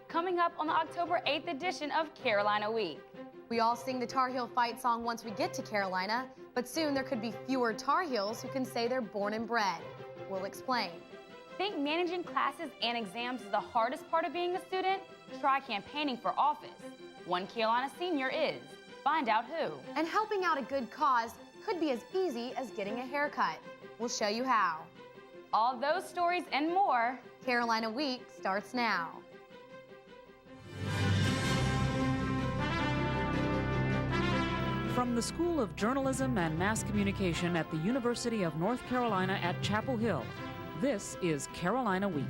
coming up on the October 8th edition of Carolina Week. We all sing the Tar Heel fight song once we get to Carolina, but soon there could be fewer Tar Heels who can say they're born and bred. We'll explain. Think managing classes and exams is the hardest part of being a student? Try campaigning for office. One Carolina senior is. Find out who. And helping out a good cause could be as easy as getting a haircut. We'll show you how. All those stories and more. Carolina Week starts now. From the School of Journalism and Mass Communication at the University of North Carolina at Chapel Hill, this is Carolina Week.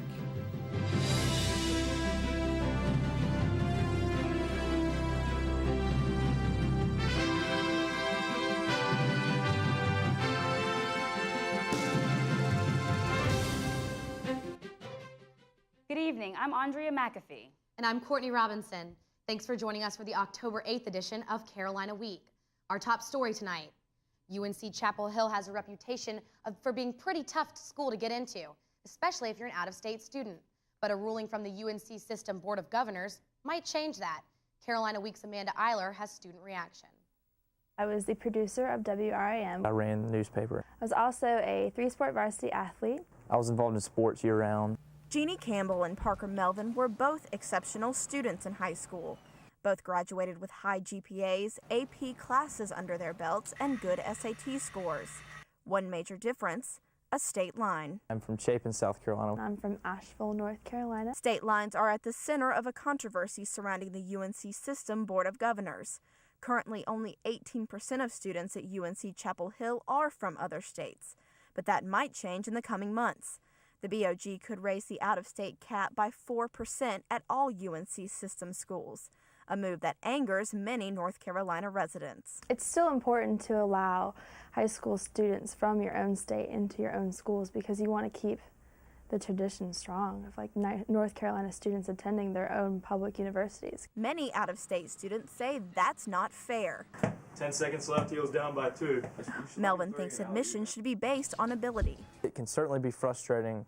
Good evening, I'm Andrea McAfee. And I'm Courtney Robinson. Thanks for joining us for the October 8th edition of Carolina Week. Our top story tonight, UNC Chapel Hill has a reputation for being pretty tough school to get into, especially if you're an out-of-state student. But a ruling from the UNC System Board of Governors might change that. Carolina Week's Amanda Eiler has student reaction. I was the producer of WRAM. I ran the newspaper. I was also a three-sport varsity athlete. I was involved in sports year-round. Jeannie Campbell and Parker Melvin were both exceptional students in high school. Both graduated with high GPAs, AP classes under their belts, and good SAT scores. One major difference, a state line. I'm from Chapin, South Carolina. I'm from Asheville, North Carolina. State lines are at the center of a controversy surrounding the UNC System Board of Governors. Currently, only 18% of students at UNC Chapel Hill are from other states, but that might change in the coming months. The BOG could raise the out-of-state cap by 4% at all UNC System schools, a move that angers many North Carolina residents. It's still important to allow high school students from your own state into your own schools because you want to keep the tradition strong of like North Carolina students attending their own public universities. Many out-of-state students say that's not fair. 10 seconds left, Heels down by 2. Melvin thinks admission should be based on ability. It can certainly be frustrating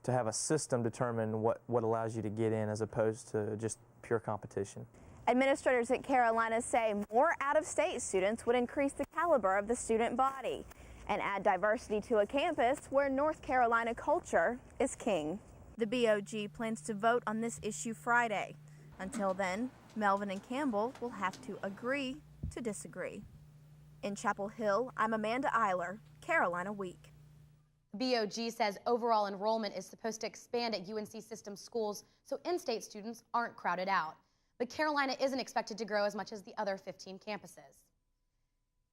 to have a system determine what allows you to get in as opposed to just pure competition. Administrators at Carolina say more out-of-state students would increase the caliber of the student body and add diversity to a campus where North Carolina culture is king. The BOG plans to vote on this issue Friday. Until then, Melvin and Campbell will have to agree to disagree. In Chapel Hill, I'm Amanda Eiler, Carolina Week. BOG says overall enrollment is supposed to expand at UNC System schools so in-state students aren't crowded out. But Carolina isn't expected to grow as much as the other 15 campuses.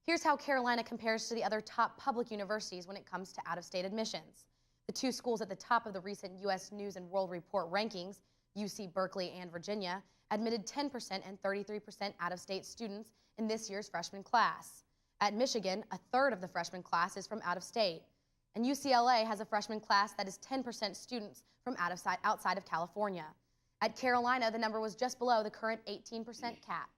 Here's how Carolina compares to the other top public universities when it comes to out-of-state admissions. The two schools at the top of the recent U.S. News and World Report rankings, UC Berkeley and Virginia, admitted 10% and 33% out-of-state students in this year's freshman class. At Michigan, a third of the freshman class is from out-of-state. And UCLA has a freshman class that is 10% students from outside of California. At Carolina, the number was just below the current 18% cap.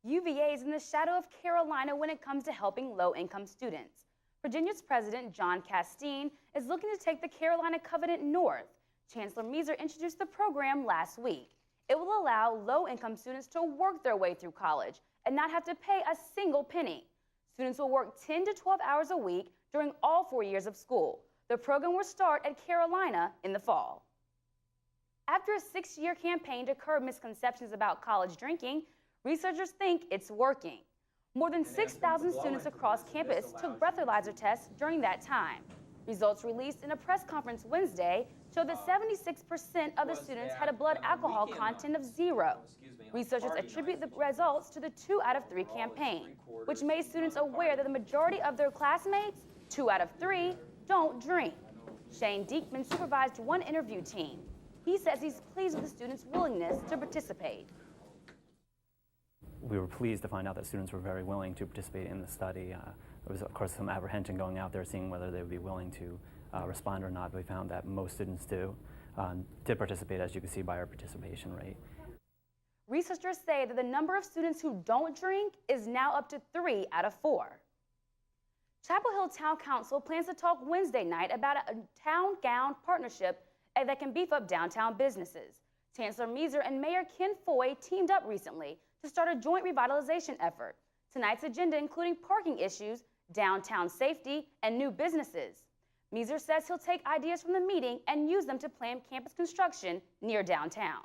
UVA is in the shadow of Carolina when it comes to helping low-income students. Virginia's President John Castine is looking to take the Carolina Covenant north. Chancellor Meeser introduced the program last week. It will allow low-income students to work their way through college and not have to pay a single penny. Students will work 10 to 12 hours a week during all 4 years of school. The program will start at Carolina in the fall. After a 6-year campaign to curb misconceptions about college drinking, researchers think it's working. More than 6,000 students across campus took breathalyzer tests during that time. Results released in a press conference Wednesday showed that 76% of the students had a blood alcohol content of 0. Researchers attribute the results to the 2 out of 3 campaign, which made students aware that the majority of their classmates, 2 out of 3, don't drink. Shane Diekman supervised one interview team. He says he's pleased with the students' willingness to participate. We were pleased to find out that students were very willing to participate in the study. There was, of course, some apprehension going out there, seeing whether they would be willing to respond or not. But we found that most students did participate, as you can see by our participation rate. Researchers say that the number of students who don't drink is now up to 3 out of 4. Chapel Hill Town Council plans to talk Wednesday night about a town gown partnership that can beef up downtown businesses. Chancellor Measer and Mayor Ken Foy teamed up recently to start a joint revitalization effort. Tonight's agenda including parking issues, downtown safety, and new businesses. Measer says he'll take ideas from the meeting and use them to plan campus construction near downtown.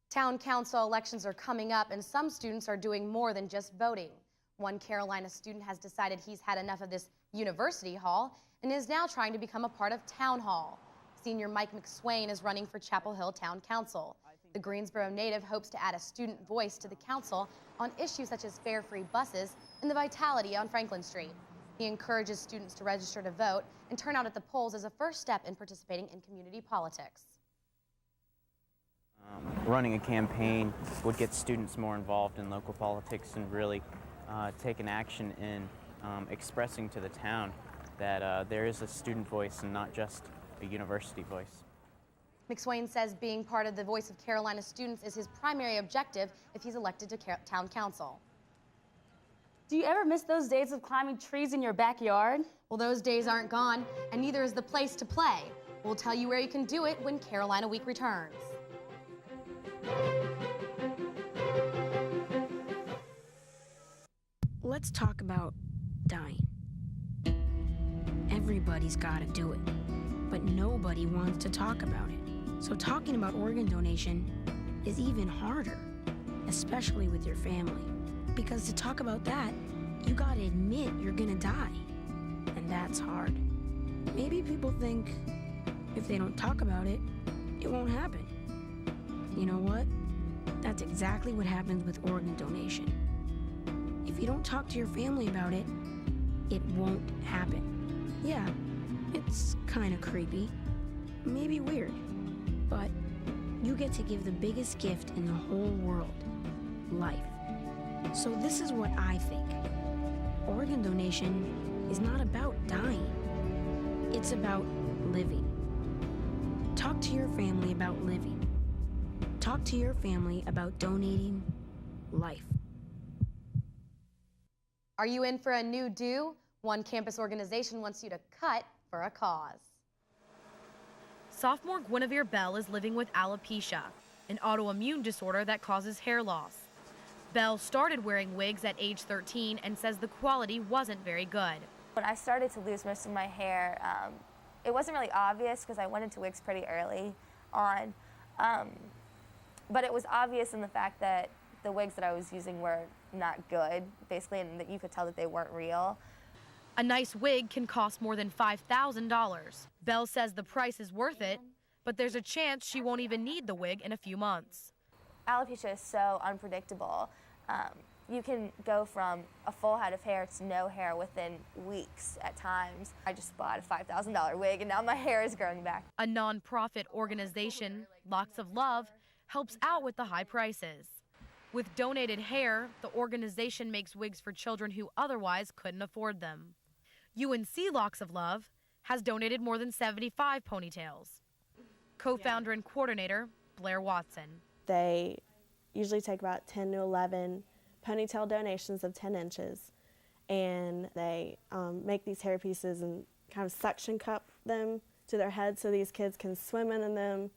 Town council elections are coming up, and some students are doing more than just voting. One Carolina student has decided he's had enough of this university hall and is now trying to become a part of town hall. Senior Mike McSwain is running for Chapel Hill Town Council. The Greensboro native hopes to add a student voice to the council on issues such as fare-free buses and the vitality on Franklin Street. He encourages students to register to vote and turn out at the polls as a first step in participating in community politics. Running a campaign would get students more involved in local politics and really take an action in expressing to the town that there is a student voice and not just a university voice. McSwain says being part of the Voice of Carolina students is his primary objective if he's elected to town council. Do you ever miss those days of climbing trees in your backyard? Well, those days aren't gone, and neither is the place to play. We'll tell you where you can do it when Carolina Week returns. Let's talk about dying. Everybody's got to do it, but nobody wants to talk about it. So talking about organ donation is even harder, especially with your family. Because to talk about that, you gotta admit you're gonna die. And that's hard. Maybe people think if they don't talk about it, it won't happen. You know what? That's exactly what happens with organ donation. If you don't talk to your family about it, it won't happen. Yeah, it's kinda creepy, maybe weird, but you get to give the biggest gift in the whole world, life. So this is what I think. Organ donation is not about dying. It's about living. Talk to your family about living. Talk to your family about donating life. Are you in for a new do? One campus organization wants you to cut for a cause. Sophomore Guinevere Bell is living with alopecia, an autoimmune disorder that causes hair loss. Bell started wearing wigs at age 13 and says the quality wasn't very good. When I started to lose most of my hair, it wasn't really obvious because I went into wigs pretty early on, but it was obvious in the fact that the wigs that I was using were not good, basically, and that you could tell that they weren't real. A nice wig can cost more than $5,000. Bell says the price is worth it, but there's a chance she won't even need the wig in a few months. Alopecia is so unpredictable. You can go from a full head of hair to no hair within weeks at times. I just bought a $5,000 wig and now my hair is growing back. A non-profit organization, Locks of Love, helps out with the high prices. With donated hair, the organization makes wigs for children who otherwise couldn't afford them. UNC Locks of Love has donated more than 75 ponytails. Co-founder and coordinator, Blair Watson. They usually take about 10 to 11 ponytail donations of 10 inches, and they make these hair pieces and kind of suction cup them to their head so these kids can swim in them,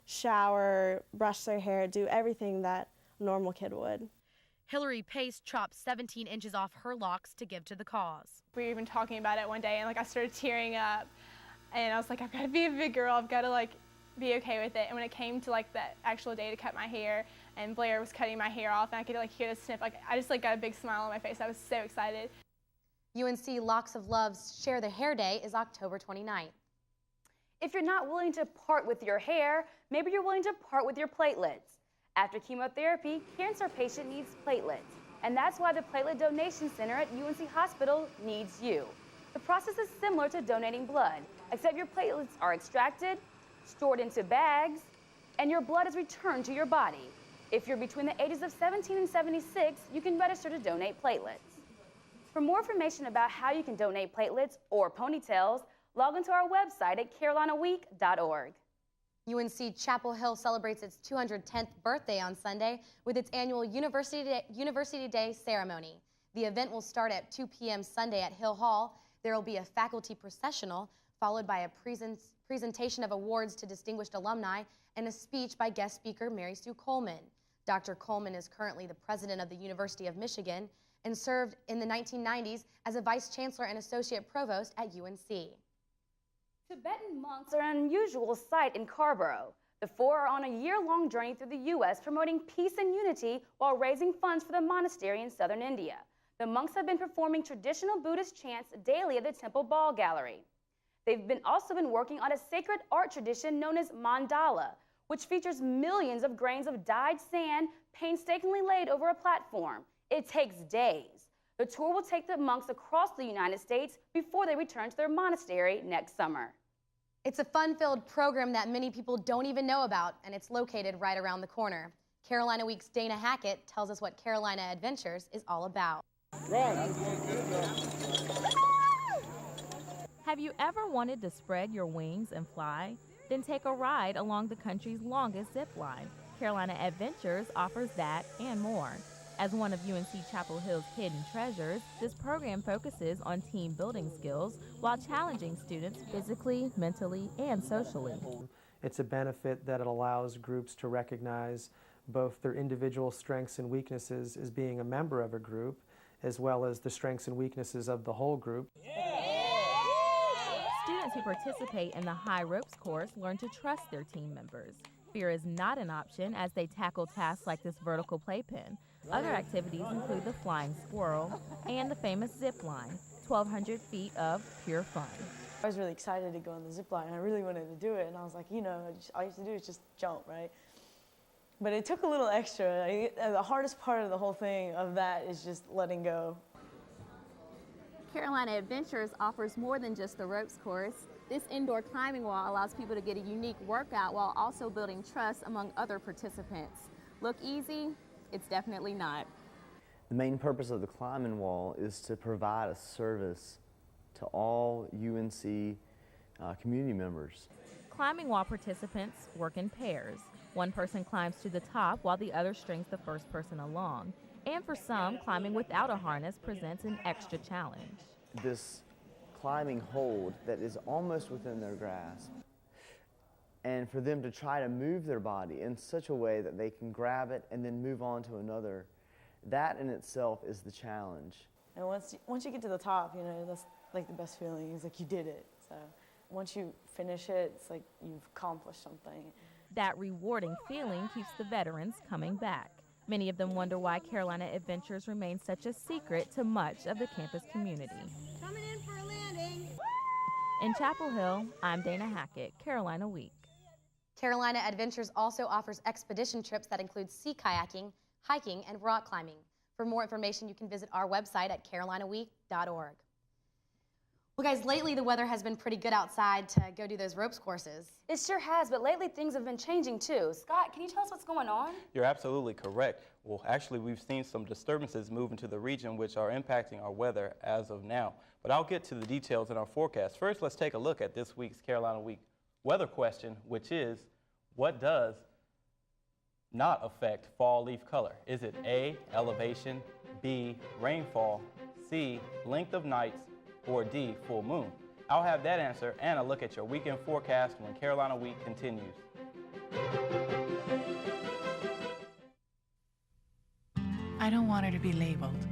shower, brush their hair, do everything that a normal kid would. Hillary Pace chopped 17 inches off her locks to give to the cause. We were even talking about it one day, and I started tearing up, and I was like, I've got to be a big girl, I've got to be okay with it. And when it came to the actual day to cut my hair, and Blair was cutting my hair off, and I could hear the snip, I just got a big smile on my face. I was so excited. UNC Locks of Love's Share the Hair Day is October 29th. If you're not willing to part with your hair, maybe you're willing to part with your platelets. After chemotherapy, cancer patient needs platelets, and that's why the Platelet Donation Center at UNC Hospital needs you. The process is similar to donating blood, except your platelets are extracted, stored into bags, and your blood is returned to your body. If you're between the ages of 17 and 76, you can register to donate platelets. For more information about how you can donate platelets or ponytails, log into our website at carolinaweek.org. UNC Chapel Hill celebrates its 210th birthday on Sunday with its annual University Day ceremony. The event will start at 2 p.m. Sunday at Hill Hall. There will be a faculty processional, followed by a presentation of awards to distinguished alumni and a speech by guest speaker Mary Sue Coleman. Dr. Coleman is currently the president of the University of Michigan and served in the 1990s as a vice chancellor and associate provost at UNC. Tibetan monks are an unusual sight in Carrboro. The four are on a year-long journey through the U.S. promoting peace and unity while raising funds for the monastery in southern India. The monks have been performing traditional Buddhist chants daily at the Temple Ball Gallery. They've also been working on a sacred art tradition known as mandala, which features millions of grains of dyed sand painstakingly laid over a platform. It takes days. The tour will take the monks across the United States before they return to their monastery next summer. It's a fun-filled program that many people don't even know about, and it's located right around the corner. Carolina Week's Dana Hackett tells us what Carolina Adventures is all about. Have you ever wanted to spread your wings and fly? Then take a ride along the country's longest zip line. Carolina Adventures offers that and more. As one of UNC Chapel Hill's hidden treasures, this program focuses on team building skills while challenging students physically, mentally, and socially. It's a benefit that it allows groups to recognize both their individual strengths and weaknesses as being a member of a group, as well as the strengths and weaknesses of the whole group. Students who participate in the high ropes course learn to trust their team members. Fear is not an option as they tackle tasks like this vertical playpen. Other activities include the flying squirrel and the famous zip line, 1,200 feet of pure fun. I was really excited to go on the zip line. I really wanted to do it, and I was like, you know, all you have to do is just jump, right? But it took a little extra. The hardest part of the whole thing of that is just letting go. Carolina Adventures offers more than just the ropes course. This indoor climbing wall allows people to get a unique workout while also building trust among other participants. Look easy? It's definitely not. The main purpose of the climbing wall is to provide a service to all UNC community members. Climbing wall participants work in pairs. One person climbs to the top while the other strings the first person along. And for some, climbing without a harness presents an extra challenge. This climbing hold that is almost within their grasp, and for them to try to move their body in such a way that they can grab it and then move on to another, that in itself is the challenge. And once you get to the top, you know, that's like the best feeling. It's like you did it. So once you finish it, it's like you've accomplished something. That rewarding feeling keeps the veterans coming back. Many of them wonder why Carolina Adventures remains such a secret to much of the campus community. Coming in for a landing. In Chapel Hill, I'm Dana Hackett, Carolina Week. Carolina Adventures also offers expedition trips that include sea kayaking, hiking, and rock climbing. For more information, you can visit our website at carolinaweek.org. Well, guys, lately the weather has been pretty good outside to go do those ropes courses. It sure has, but lately things have been changing too. Scott, can you tell us what's going on? You're absolutely correct. Well, actually, we've seen some disturbances move into the region which are impacting our weather as of now. But I'll get to the details in our forecast. First, let's take a look at this week's Carolina Week weather question, which is, what does not affect fall leaf color? Is it A, elevation, B, rainfall, C, length of nights, or D, full moon? I'll have that answer and a look at your weekend forecast when Carolina Week continues. I don't want her to be labeled.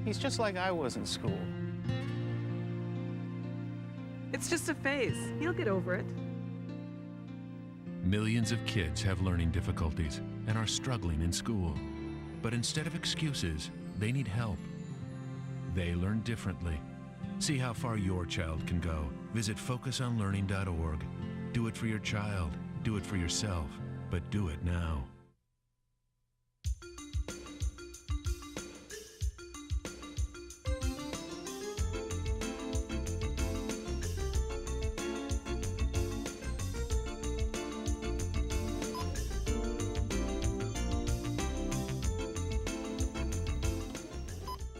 He's just like I was in school. It's just a phase. He'll get over it. Millions of kids have learning difficulties and are struggling in school. But instead of excuses, they need help. They learn differently. See how far your child can go. Visit focusonlearning.org. Do it for your child. Do it for yourself. But do it now.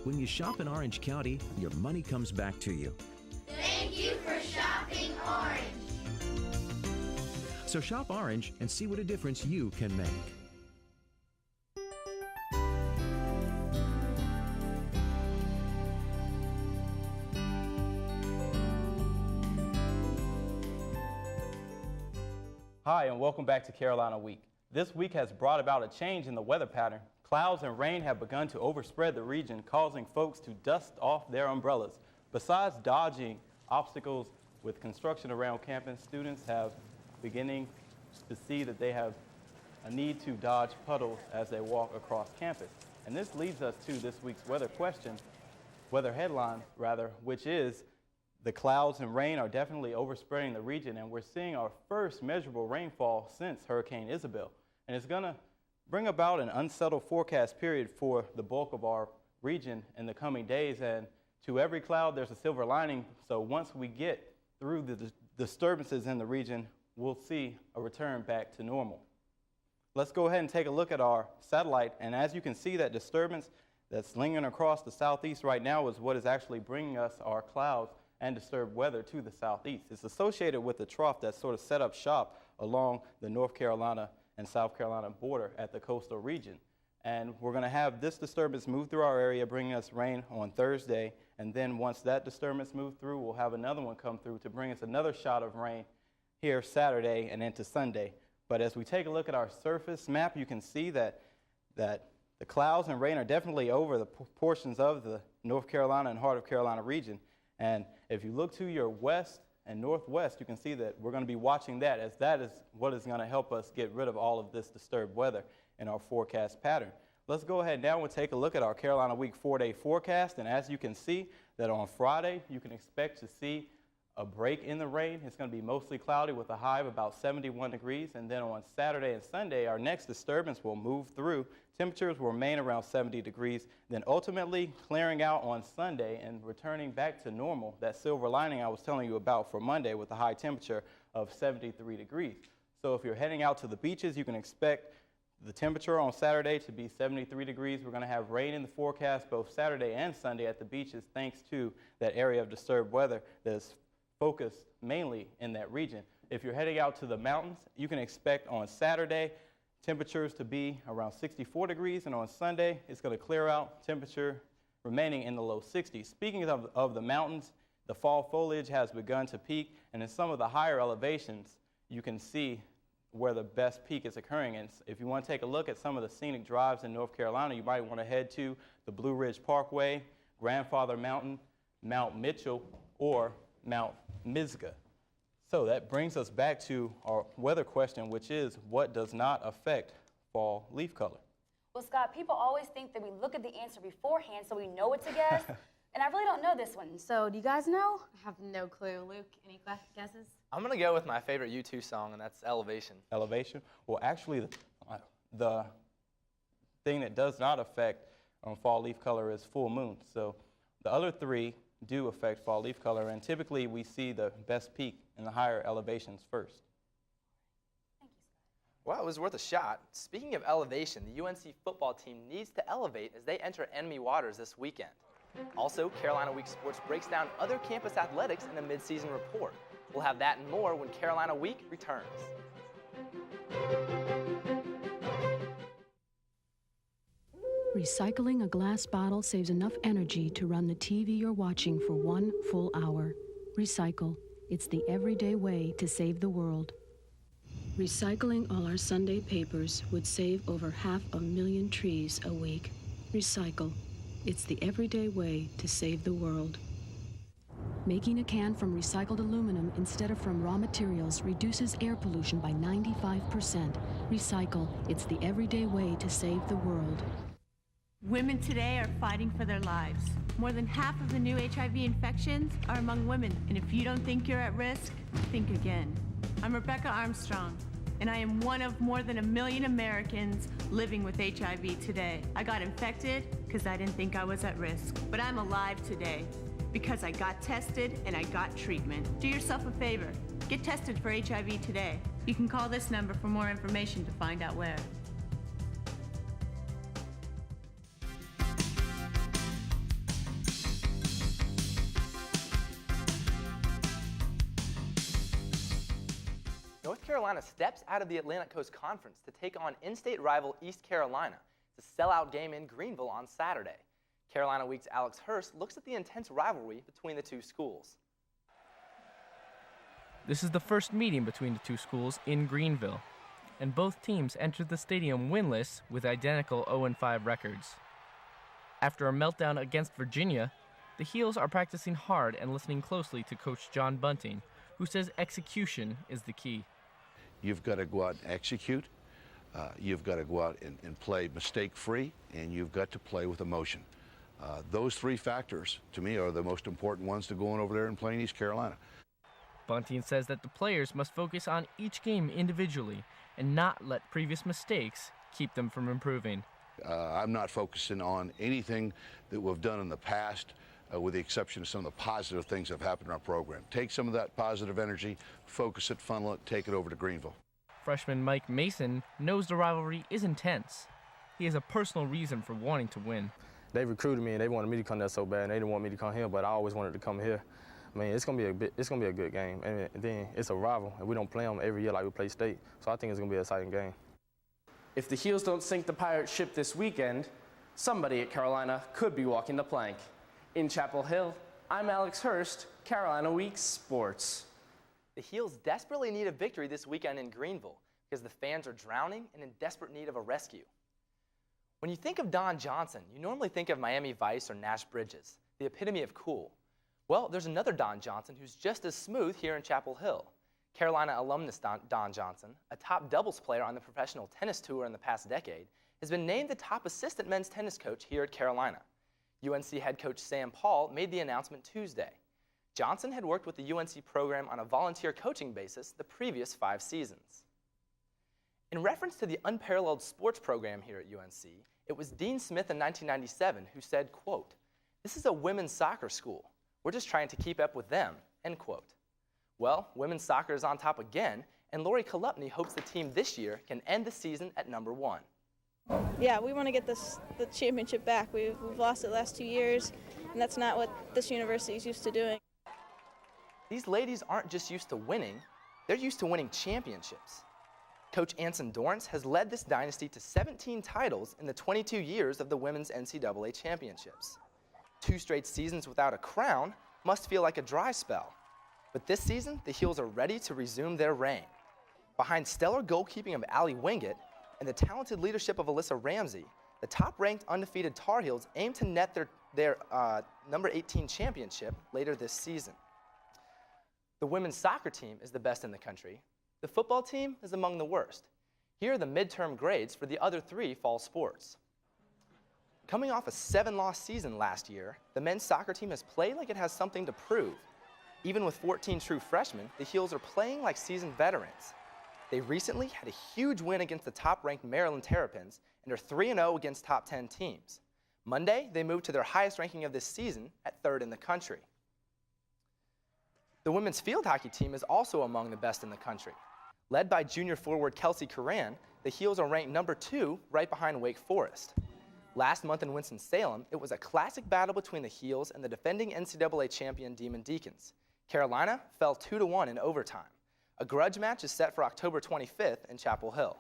When you shop in Orange County, your money comes back to you. Thank you for shopping Orange. So shop Orange and see what a difference you can make. Hi, and welcome back to Carolina Week. This week has brought about a change in the weather pattern. Clouds and rain have begun to overspread the region, causing folks to dust off their umbrellas. Besides dodging obstacles with construction around campus, students have beginning to see that they have a need to dodge puddles as they walk across campus. And this leads us to this week's weather headline, which is the clouds and rain are definitely overspreading the region, and we're seeing our first measurable rainfall since Hurricane Isabel. And it's going to bring about an unsettled forecast period for the bulk of our region in the coming days. And to every cloud, there's a silver lining. So once we get through the disturbances in the region, we'll see a return back to normal. Let's go ahead and take a look at our satellite. And as you can see, that disturbance that's lingering across the southeast right now is what is actually bringing us our clouds and disturbed weather to the southeast. It's associated with the trough that sort of set up shop along the North Carolina and South Carolina border at the coastal region. And we're going to have this disturbance move through our area, bringing us rain on Thursday. And then once that disturbance moves through, we'll have another one come through to bring us another shot of rain here Saturday and into Sunday. But as we take a look at our surface map, you can see that the clouds and rain are definitely over the portions of the North Carolina and Heart of Carolina region. And if you look to your west and northwest, you can see that we're going to be watching that, as that is what is going to help us get rid of all of this disturbed weather in our forecast pattern. Let's go ahead now and take a look at our Carolina Week 4-day forecast. And as you can see, that on Friday, you can expect to see a break in the rain. It's going to be mostly cloudy with a high of about 71 degrees. And then on Saturday and Sunday, our next disturbance will move through. Temperatures will remain around 70 degrees, then ultimately clearing out on Sunday and returning back to normal, that silver lining I was telling you about for Monday with a high temperature of 73 degrees. So if you're heading out to the beaches, you can expect the temperature on Saturday to be 73 degrees. We're going to have rain in the forecast both Saturday and Sunday at the beaches, thanks to that area of disturbed weather that is focused mainly in that region. If you're heading out to the mountains, you can expect on Saturday temperatures to be around 64 degrees, and on Sunday it's going to clear out, temperature remaining in the low 60s. Speaking of the mountains, the fall foliage has begun to peak, and in some of the higher elevations you can see where the best peak is occurring. And if you want to take a look at some of the scenic drives in North Carolina, you might want to head to the Blue Ridge Parkway, Grandfather Mountain, Mount Mitchell, or Mount Misga. So that brings us back to our weather question, which is, what does not affect fall leaf color? Well, Scott, people always think that we look at the answer beforehand so we know what to guess. And I really don't know this one. So do you guys know? I have no clue. Luke, any guesses? I'm going to go with my favorite U2 song, and that's Elevation. Elevation? Well, actually, the thing that does not affect fall leaf color is full moon. So the other three do affect fall leaf color, and typically we see the best peak in the higher elevations first. Thank you, Scott. Well, it was worth a shot. Speaking of elevation, the UNC football team needs to elevate as they enter enemy waters this weekend. Also, Carolina Week Sports breaks down other campus athletics in a mid-season report. We'll have that and more when Carolina Week returns. Recycling a glass bottle saves enough energy to run the TV you're watching for 1 full hour. Recycle. It's the everyday way to save the world. Recycling all our Sunday papers would save over 500,000 trees a week. Recycle. It's the everyday way to save the world. Making a can from recycled aluminum instead of from raw materials reduces air pollution by 95%. Recycle. It's the everyday way to save the world. Women today are fighting for their lives. More than half of the new HIV infections are among women. And if you don't think you're at risk, think again. I'm Rebecca Armstrong, and I am one of more than 1 million Americans living with HIV today. I got infected because I didn't think I was at risk. But I'm alive today because I got tested and I got treatment. Do yourself a favor. Get tested for HIV today. You can call this number for more information to find out where. North Carolina steps out of the Atlantic Coast Conference to take on in-state rival East Carolina. It's a sellout game in Greenville on Saturday. Carolina Week's Alex Hurst looks at the intense rivalry between the two schools. This is the first meeting between the two schools in Greenville, and both teams entered the stadium winless with identical 0-5 records. After a meltdown against Virginia, the Heels are practicing hard and listening closely to Coach John Bunting, who says execution is the key. You've got to go out and execute. You've got to go out and play mistake-free, and you've got to play with emotion. Those three factors, to me, are the most important ones to going over there and playing East Carolina. Bunting says that the players must focus on each game individually and not let previous mistakes keep them from improving. I'm not focusing on anything that we've done in the past, with the exception of some of the positive things that have happened in our program. Take some of that positive energy, focus it, funnel it, take it over to Greenville. Freshman Mike Mason knows the rivalry is intense. He has a personal reason for wanting to win. They recruited me and they wanted me to come there so bad, and they didn't want me to come here, but I always wanted to come here. I mean, it's gonna be a good game, and then it's a rival, and we don't play them every year like we play state. So I think it's gonna be an exciting game. If the Heels don't sink the pirate ship this weekend, somebody at Carolina could be walking the plank. In Chapel Hill, I'm Alex Hurst, Carolina Week Sports. The Heels desperately need a victory this weekend in Greenville because the fans are drowning and in desperate need of a rescue. When you think of Don Johnson, you normally think of Miami Vice or Nash Bridges, the epitome of cool. Well, there's another Don Johnson who's just as smooth here in Chapel Hill. Carolina alumnus Don Johnson, a top doubles player on the professional tennis tour in the past decade, has been named the top assistant men's tennis coach here at Carolina. UNC head coach Sam Paul made the announcement Tuesday. Johnson had worked with the UNC program on a volunteer coaching basis the previous 5 seasons. In reference to the unparalleled sports program here at UNC, it was Dean Smith in 1997 who said, quote, "This is a women's soccer school. We're just trying to keep up with them," end quote. Well, women's soccer is on top again, and Lori Kolupny hopes the team this year can end the season at #1. Yeah, we want to get the championship back. We've lost it the last 2 years, and that's not what this university is used to doing. These ladies aren't just used to winning, they're used to winning championships. Coach Anson Dorrance has led this dynasty to 17 titles in the 22 years of the Women's NCAA Championships. 2 straight seasons without a crown must feel like a dry spell. But this season, the Heels are ready to resume their reign. Behind stellar goalkeeping of Allie Wingett and the talented leadership of Alyssa Ramsey, the top-ranked undefeated Tar Heels aim to net their number 18 championship later this season. The women's soccer team is the best in the country. The football team is among the worst. Here are the midterm grades for the other 3 fall sports. Coming off a 7-loss season last year, the men's soccer team has played like it has something to prove. Even with 14 true freshmen, the Heels are playing like seasoned veterans. They recently had a huge win against the top-ranked Maryland Terrapins and are 3-0 against top 10 teams. Monday, they moved to their highest ranking of this season at 3rd in the country. The women's field hockey team is also among the best in the country. Led by junior forward Kelsey Curran, the Heels are ranked #2 right behind Wake Forest. Last month in Winston-Salem, it was a classic battle between the Heels and the defending NCAA champion Demon Deacons. Carolina fell 2-1 in overtime. A grudge match is set for October 25th in Chapel Hill.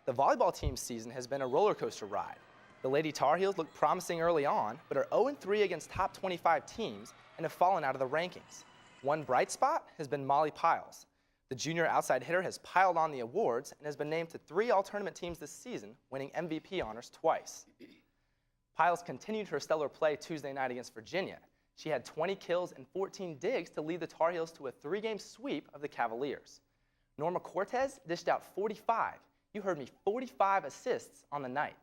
The volleyball team's season has been a roller coaster ride. The Lady Tar Heels looked promising early on, but are 0-3 against top 25 teams and have fallen out of the rankings. One bright spot has been Molly Piles. The junior outside hitter has piled on the awards and has been named to 3 all-tournament teams this season, winning MVP honors twice. Piles continued her stellar play Tuesday night against Virginia. She had 20 kills and 14 digs to lead the Tar Heels to a 3-game sweep of the Cavaliers. Norma Cortez dished out 45. You heard me, 45 assists on the night.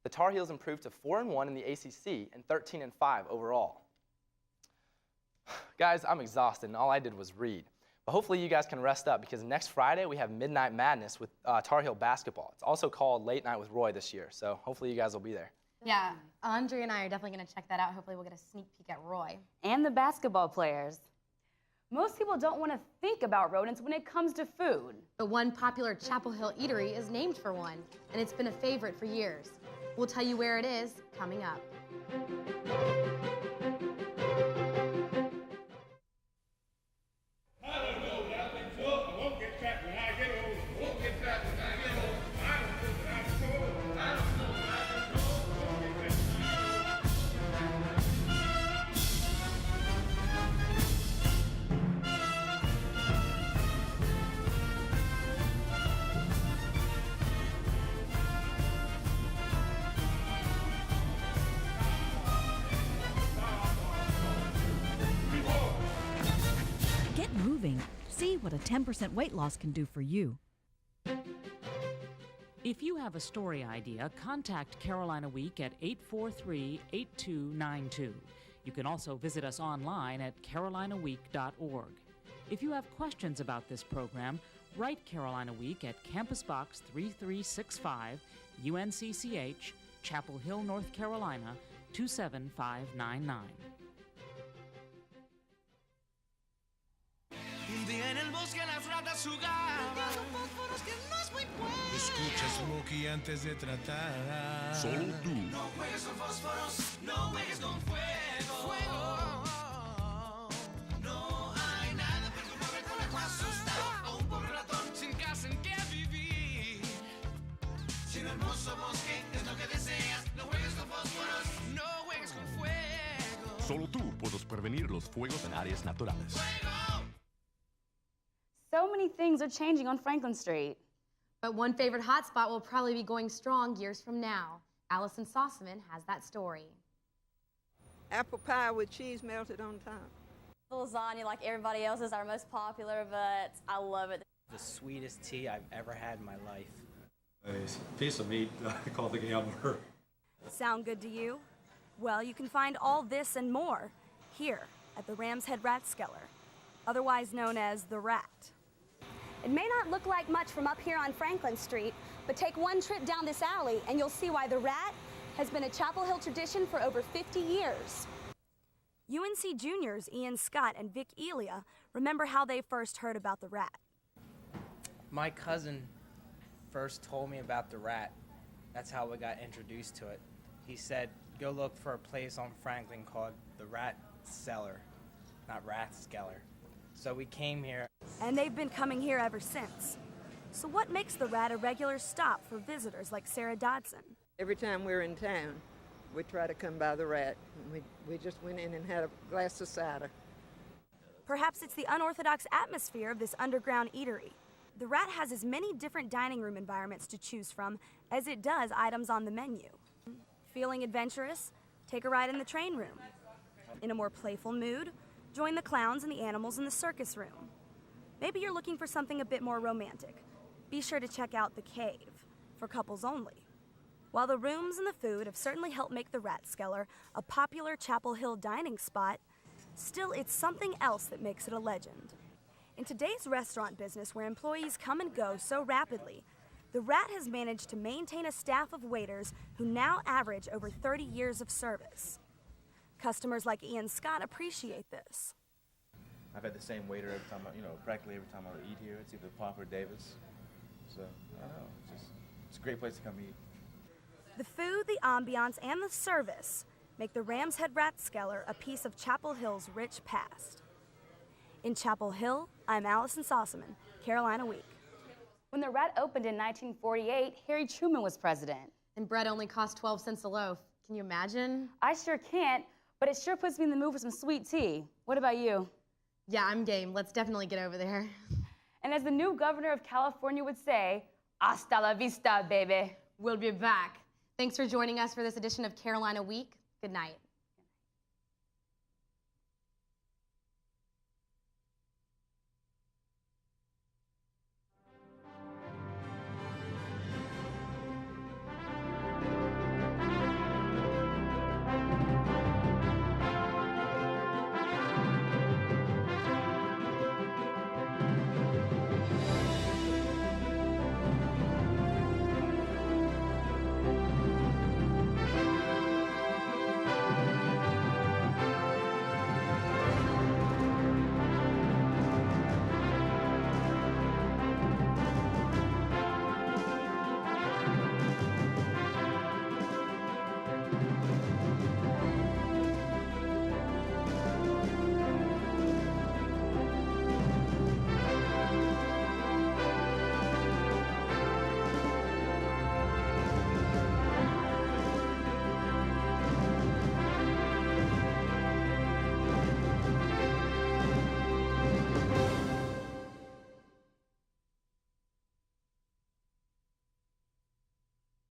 The Tar Heels improved to 4-1 in the ACC and 13-5 overall. Guys, I'm exhausted, and all I did was read. But hopefully you guys can rest up because next Friday we have Midnight Madness with Tar Heel basketball. It's also called Late Night with Roy this year, so hopefully you guys will be there. Yeah, Andre and I are definitely going to check that out. Hopefully we'll get a sneak peek at Roy. And the basketball players. Most people don't want to think about rodents when it comes to food. But one popular Chapel Hill eatery is named for one, and it's been a favorite for years. We'll tell you where it is coming up. what a 10% weight loss can do for you. If you have a story idea, contact Carolina Week at 843-8292. You can also visit us online at carolinaweek.org. If you have questions about this program, write Carolina Week at Campus Box 3365, UNCCH, Chapel Hill, North Carolina, 27599. Un día en el bosque las ratas jugaban. Escucha Smokey antes de tratar. Solo tú. No juegues con fósforos, no juegues con fuego. No hay nada pero un pobre conejo asustado o un pobre ratón sin casa en que vivir. Si un hermoso bosque es lo que deseas, no juegues con fósforos, no juegues con fuego. Solo tú puedes prevenir los fuegos en áreas naturales. So many things are changing on Franklin Street. But one favorite hotspot will probably be going strong years from now. Allison Sossaman has that story. Apple pie with cheese melted on top. The lasagna, like everybody else, is our most popular, but I love it. The sweetest tea I've ever had in my life. A piece of meat called the gambler. Sound good to you? Well, you can find all this and more here at the Ram's Head Ratskeller, otherwise known as the Rat. It may not look like much from up here on Franklin Street, but take one trip down this alley and you'll see why the Rat has been a Chapel Hill tradition for over 50 years. UNC juniors Ian Scott and Vic Elia remember how they first heard about the Rat. My cousin first told me about the Rat. That's how we got introduced to it. He said, go look for a place on Franklin called the Rat Cellar, not Rathskeller. So we came here. And they've been coming here ever since. So what makes the Rat a regular stop for visitors like Sarah Dodson? Every time we're in town, we try to come by the Rat. We just went in and had a glass of cider. Perhaps it's the unorthodox atmosphere of this underground eatery. The Rat has as many different dining room environments to choose from as it does items on the menu. Feeling adventurous? Take a ride in the train room. In a more playful mood? Join the clowns and the animals in the circus room. Maybe you're looking for something a bit more romantic. Be sure to check out the Cave, for couples only. While the rooms and the food have certainly helped make the Ratskeller a popular Chapel Hill dining spot, still it's something else that makes it a legend. In today's restaurant business where employees come and go so rapidly, the Rat has managed to maintain a staff of waiters who now average over 30 years of service. Customers like Ian Scott appreciate this. I've had the same waiter every time, practically every time I would eat here. It's either Pop or Davis. So, I don't know, it's a great place to come eat. The food, the ambiance, and the service make the Ram's Head Ratskeller a piece of Chapel Hill's rich past. In Chapel Hill, I'm Allison Sossaman, Carolina Week. When the Rat opened in 1948, Harry Truman was president. And bread only cost 12 cents a loaf. Can you imagine? I sure can't, but it sure puts me in the mood for some sweet tea. What about you? Yeah, I'm game. Let's definitely get over there. And as the new governor of California would say, hasta la vista, baby. We'll be back. Thanks for joining us for this edition of Carolina Week. Good night.